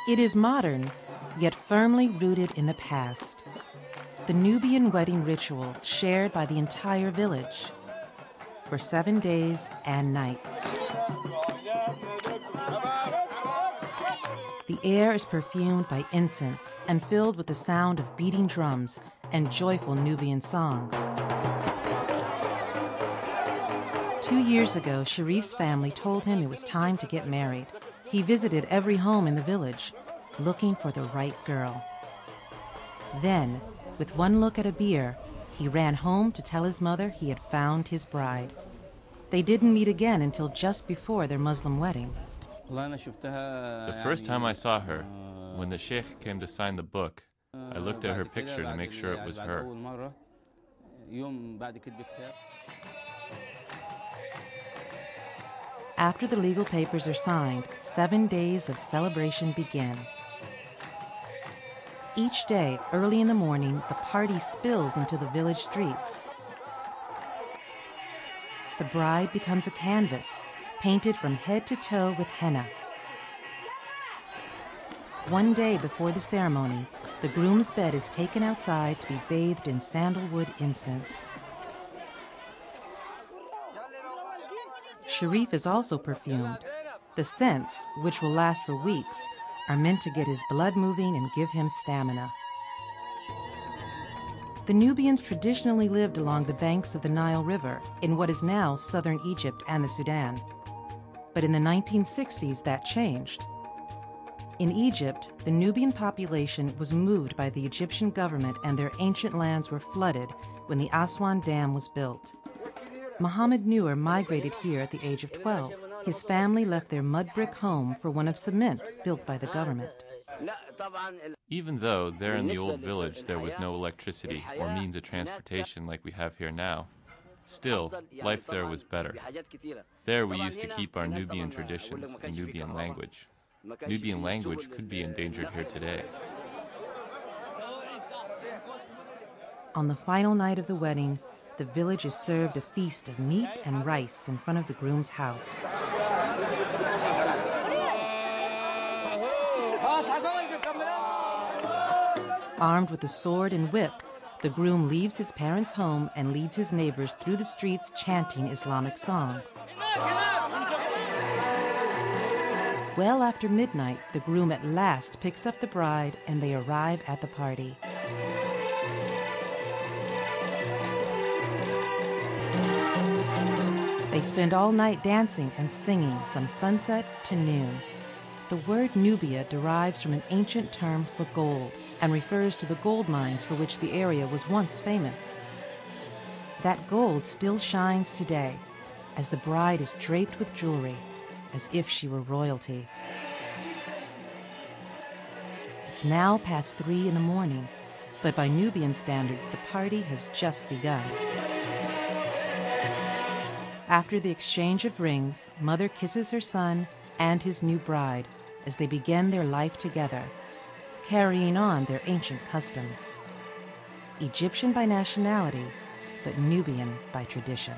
It is modern, yet firmly rooted in the past. The Nubian wedding ritual shared by the entire village for 7 days and nights. The air is perfumed by incense and filled with the sound of beating drums and joyful Nubian songs. 2 years ago, Sharif's family told him it was time to get married. He visited every home in the village, looking for the right girl. Then, with one look at a beer, he ran home to tell his mother he had found his bride. They didn't meet again until just before their Muslim wedding. The first time I saw her, when the sheikh came to sign the book, I looked at her picture to make sure it was her. After the legal papers are signed, 7 days of celebration begin. Each day, early in the morning, the party spills into the village streets. The bride becomes a canvas, painted from head to toe with henna. One day before the ceremony, the groom's bed is taken outside to be bathed in sandalwood incense. Sharif is also perfumed. The scents, which will last for weeks, are meant to get his blood moving and give him stamina. The Nubians traditionally lived along the banks of the Nile River in what is now southern Egypt and the Sudan. But in the 1960s, that changed. In Egypt, the Nubian population was moved by the Egyptian government and their ancient lands were flooded when the Aswan Dam was built. Mohammed Nur migrated here at the age of 12. His family left their mud brick home for one of cement built by the government. Even though there in the old village there was no electricity or means of transportation like we have here now, still, life there was better. There we used to keep our Nubian traditions and Nubian language. Nubian language could be endangered here today. On the final night of the wedding, the village is served a feast of meat and rice in front of the groom's house. Armed with a sword and whip, the groom leaves his parents' home and leads his neighbors through the streets chanting Islamic songs. Well after midnight, the groom at last picks up the bride and they arrive at the party. They spend all night dancing and singing from sunset to noon. The word Nubia derives from an ancient term for gold and refers to the gold mines for which the area was once famous. That gold still shines today as the bride is draped with jewelry, as if she were royalty. It's now past 3 in the morning, but by Nubian standards, the party has just begun. After the exchange of rings, mother kisses her son and his new bride as they begin their life together, carrying on their ancient customs. Egyptian by nationality, but Nubian by tradition.